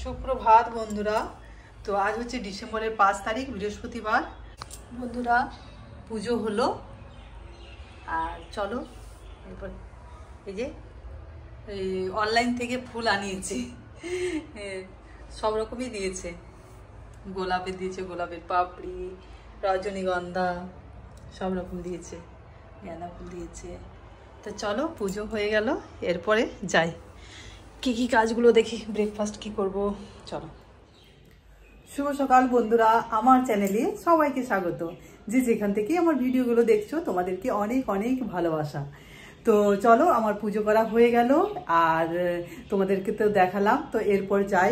সুপ্রভাত বন্ধুরা। তো আজ হচ্ছে ডিসেম্বরের 5 তারিখ, বৃহস্পতিবার। বন্ধুরা, পুজো হলো আর চলো এরপর এই যে অনলাইন থেকে ফুল আনিয়েছি, সব রকমই দিয়েছে। গোলাপের দিয়েছে, গোলাপের পাপড়ি, রজনীগন্ধা, সব রকম দিয়েছে, গাঁদা ফুল দিয়েছে। তো চলো পুজো হয়ে গেল, এরপরে যাই কি কাজগুলো দেখি, ব্রেকফাস্ট কি করব। চলো। শুভ সকাল বন্ধুরা, আমার চ্যানেলে সবাইকে স্বাগত। যে যেখান থেকে আমার ভিডিওগুলো দেখছো তোমাদেরকে অনেক অনেক ভালোবাসা। তো চলো, আমার পুজো করা হয়ে গেল আর তোমাদেরকে তো দেখালাম। তো এরপর যাই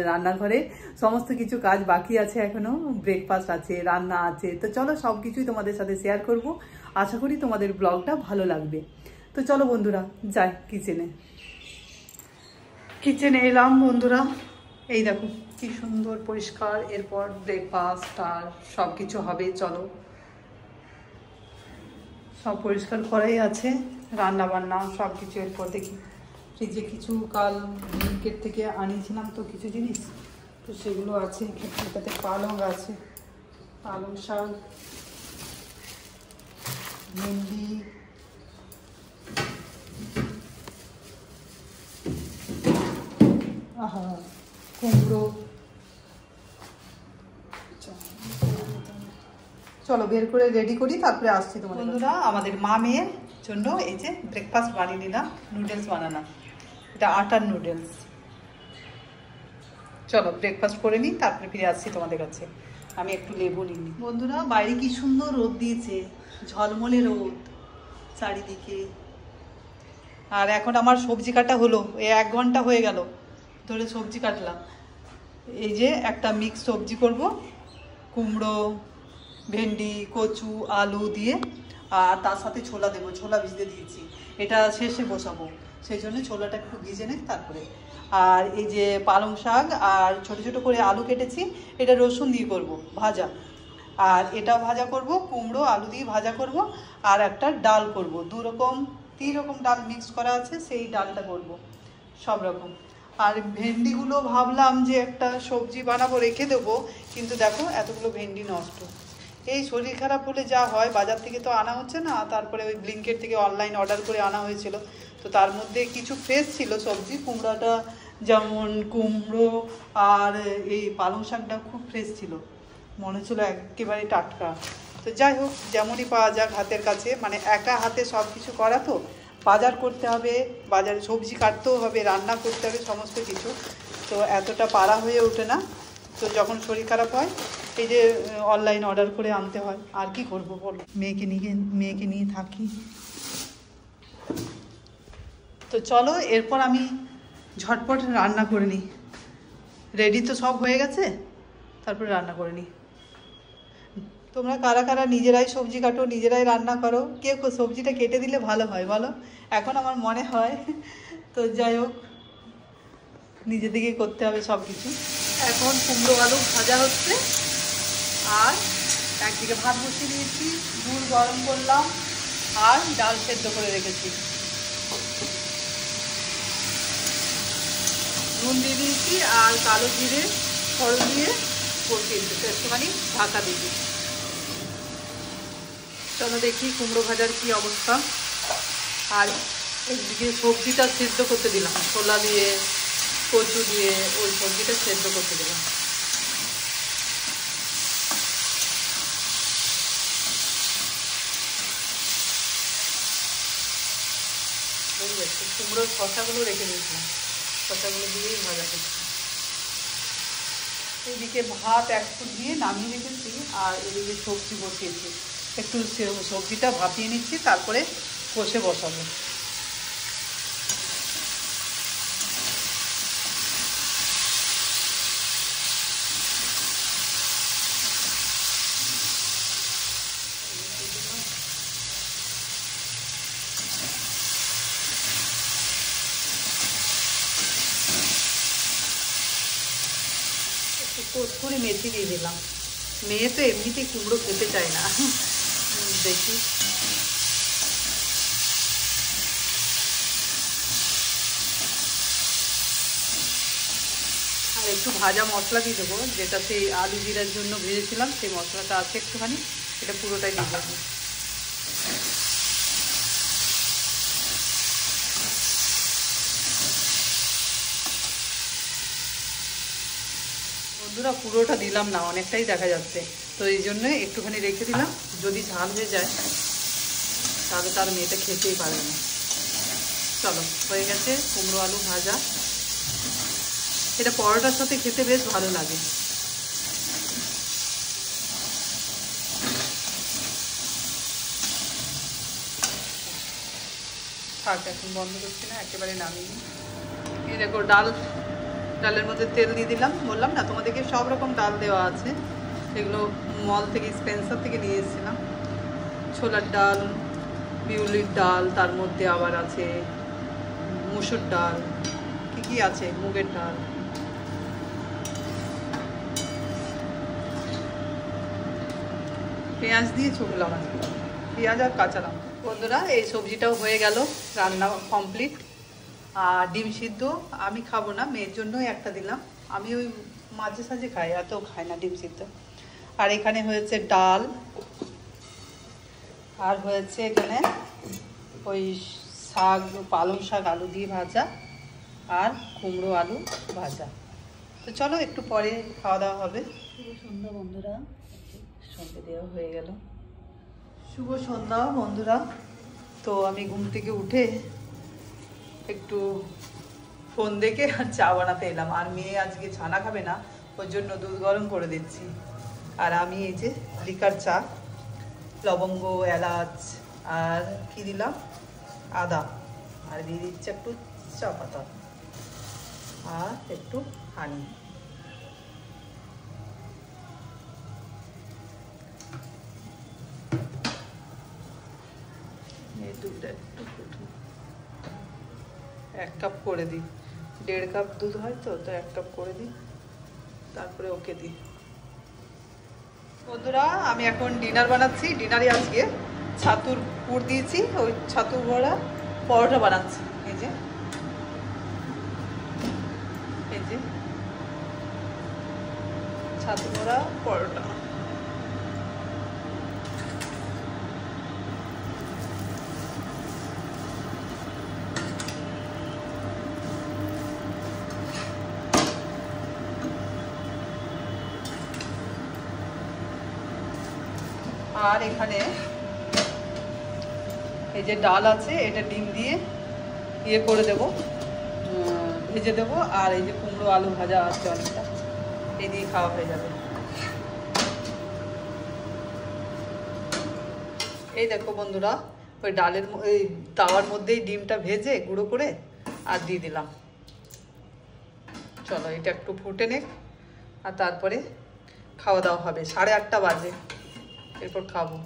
রান্নাঘরে, সমস্ত কিছু কাজ বাকি আছে এখনো, ব্রেকফাস্ট আছে, রান্না আছে। তো চলো সব কিছুই তোমাদের সাথে শেয়ার করব। আশা করি তোমাদের ব্লগটা ভালো লাগবে। তো চলো বন্ধুরা, যাই কিচেনে এলাম বন্ধুরা। এই দেখো কি সুন্দর পরিষ্কার। এরপর ব্রেকফাস্ট আর সব কিছু হবে। চলো, সব পরিষ্কার করাই আছে, রান্না বান্না সব কিছু। এরপর দেখি ফ্রিজে কিছু কাল মার্কেট থেকে আনিয়েছিলাম তো কিছু জিনিস, তো সেগুলো আছে। এটাতে পালং আছে, পালং শাক, ভেন্ডি, কুমড়ো। চলো বের করে রেডি করি, তারপরে আসছি তোমাদের। বন্ধুরা, আমাদের মা মেয়ের জন্য এই যে ব্রেকফাস্ট বানিয়ে নিলাম, নুডলস বানালাম। এটা আটার নুডলস। চলো ব্রেকফাস্ট করে নিই, তারপরে ফিরে আসছি তোমাদের কাছে। আমি একটু লেবু নিই। বন্ধুরা, বাইরে কি সুন্দর রোদ দিয়েছে, ঝলমলে রোদ চারিদিকে। আর এখন আমার সবজি কাটা হলো, এই 1 ঘন্টা হয়ে গেল ধরে সবজি কাটলাম। এই যে একটা মিক্স সবজি করব, কুমড়ো, ভেন্ডি, কচু, আলু দিয়ে, আর তার সাথে ছোলা দেবো। ছোলা ভিজতে দিয়েছি, এটা শেষে বসাবো, সেই জন্য ছোলাটা একটু ভিজে নেই তারপরে। আর এই যে পালং শাক আর ছোট ছোট করে আলু কেটেছি, এটা রসুন দিয়ে করব ভাজা। আর এটা ভাজা করব, কুমড়ো আলু দিয়ে ভাজা করব। আর একটা ডাল করব, 3 রকম ডাল মিক্স করা আছে, সেই ডালটা করব সব রকম। আর ভেন্ডিগুলো ভাবলাম যে একটা সবজি বানাবো, রেখে দেবো, কিন্তু দেখো এতগুলো ভেন্ডি নষ্ট। এই শরীর খারাপ হলে যা হয়, বাজার থেকে তো আনা হচ্ছে না, তারপরে ওই ব্লিঙ্কেট থেকে অনলাইন অর্ডার করে আনা হয়েছিল। তো তার মধ্যে কিছু ফ্রেশ ছিল সবজি, কুমড়োটা যেমন কুমড়ো আর এই পালং শাকটা খুব ফ্রেশ ছিল, মনে হচ্ছিলো একেবারে টাটকা। তো যাই হোক, যেমনই পাওয়া যাক হাতের কাছে, মানে একা হাতে সব কিছু করা তো, বাজার করতে হবে, বাজারে সবজি কাটতেও হবে, রান্না করতে হবে, সমস্ত কিছু। তো এতটা পারা হয়ে ওঠে না। তো যখন শরীর খারাপ হয়, এই যে অনলাইন অর্ডার করে আনতে হয়। আর কি করবো বলো, মেয়েকে নিয়ে থাকি। তো চলো এরপর আমি ঝটপট রান্না করে নিই। রেডি তো সব হয়ে গেছে, তারপরে রান্না করে নিই। তোমরা কারা কারা নিজেরাই সবজি কাটো, নিজেরাই রান্না করো? কে সবজিটা কেটে দিলে ভালো হয় বলো, এখন আমার মনে হয়। তো যাই হোক, নিজে দিকে করতে হবে সব কিছু। এখন কুমড়ো আলু ভাজা হচ্ছে, আর একদিকে ভাত বসিয়ে দিয়েছি, দুধ গরম করলাম, আর ডাল সেদ্ধ করে রেখেছি। নুন দিয়ে দিয়েছি, আর কালো জিরে ফোড়ন দিয়ে কষিয়ে দিয়েছি, একটুখানি ঢাকা দিয়ে দিয়েছি। চলো দেখি কুমড়ো ভাজার কি অবস্থা। আর একদিকে সবজিটা সেদ্ধ করতে দিলাম, ছোলা দিয়ে, কচু দিয়ে, ওই সবজিটা সেদ্ধ করতে দিলাম। কুমড়োর শশাগুলো রেখে দিয়েছিলাম, শশাগুলো দিয়েই ভাজা করছি। এইদিকে ভাত 1 ফুট দিয়ে নামিয়ে রেখেছি, আর এদিকে সবজি বসিয়েছি। একটু সবজিটা ভাপিয়ে নিচ্ছি, তারপরে কষে বসাবো। কস্তুরি মেথি দিয়ে দিলাম। মেয়ে তো এমনিতেই কুমড়ো খেতে চায় না। দেখি আর একটু ভাজা মশলা দিয়ে দেবো, যেটা সেই আলু জিরার জন্য ভেজেছিলাম, সেই মশলাটা আছে একটুখানি, এটা পুরোটাই দিয়ে দেবো। বন্ধুরা পুরোটা দিলাম না, অনেকটাই দেখা যাচ্ছে, তো এই জন্য একটুখানি রেখে দিলাম, যদি ঝাল হয়ে যায় তাহলে তার মেয়েটা খেতেই পারে না। চলো, হয়ে গেছে কুমড়ো আলু ভাজা। এটা পরোটার সাথে খেতে বেশ ভালো লাগে। থাক, এখন বন্ধ করছি না, একেবারে নামিয়ে। এই দেখো ডালের মধ্যে তেল দিয়ে দিলাম, বললাম না তোমাদেরকে সব রকম ডাল দেওয়া আছে, এগুলো মল থেকে স্পেন্সার থেকে নিয়ে এসেছিলাম। ছোলার ডাল, বিউলির ডাল, তার মধ্যে আবার আছে মুসুর ডাল, কি আছে, মুগের ডাল। পেঁয়াজ দিয়ে ছুকলাম আজকে, পেঁয়াজ আর কাঁচা লঙ্কা। বন্ধুরা এই সবজিটাও হয়ে গেল, রান্না কমপ্লিট। আর ডিম সিদ্ধ আমি খাবো না, মেয়ের জন্যই একটা দিলাম, আমি ওই মাঝে সাঝে খাই, এত খাই না ডিম সিদ্ধ। আর এখানে হয়েছে ডাল, আর হয়েছে এখানে ওই শাক, পালং শাক আলু দিয়ে ভাজা, আর কুমড়ো আলু ভাজা। তো চলো একটু পরে খাওয়া দাওয়া হবে। শুভ সন্ধ্যা বন্ধুরা, সন্ধ্যে দেওয়া হয়ে গেল। শুভ সন্ধ্যা বন্ধুরা। তো আমি ঘুম থেকে উঠে একটু ফোন দেখে আর চা বানাতে এলাম। আর মেয়ে আজকে ছানা খাবে না, ওর জন্য দুধ গরম করে দিচ্ছি। আর আমি এই যে লিকার চা, লবঙ্গ, এলাচ আর কি দিলাম, আদা, আর দিয়ে দিচ্ছি একটু চা পাতা আর একটু হানি। দুধটা একটু ফুটুন, 1 কাপ করে দিই, 1.5 কাপ দুধ হয় তো 1 কাপ করে দিই, তারপরে ওকে দিই। বন্ধুরা আমি এখন ডিনার বানাচ্ছি। ডিনারে আজকে ছাতুর পুর দিয়েছি, ওই ছাতু ভরা পরোটা বানাচ্ছি। এই যে ছাতু ভরা পরোটা। আর এখানে এই যে ডাল আছে, এটা ডিম দিয়ে ইয়ে করে দেবো, ভেজে দেবো। আর এই যে কুমড়ো আলু ভাজা আছে অনেকটা, এই দিয়ে খাওয়া হয়ে যাবে। এই দেখো বন্ধুরা, ওই ডালের ওই তাওয়ার মধ্যেই ডিমটা ভেজে গুঁড়ো করে আর দিয়ে দিলাম। চলো এটা একটু ফুটে নে, আর তারপরে খাওয়া দাওয়া হবে। 8:30 বাজে, এরপর খাবো।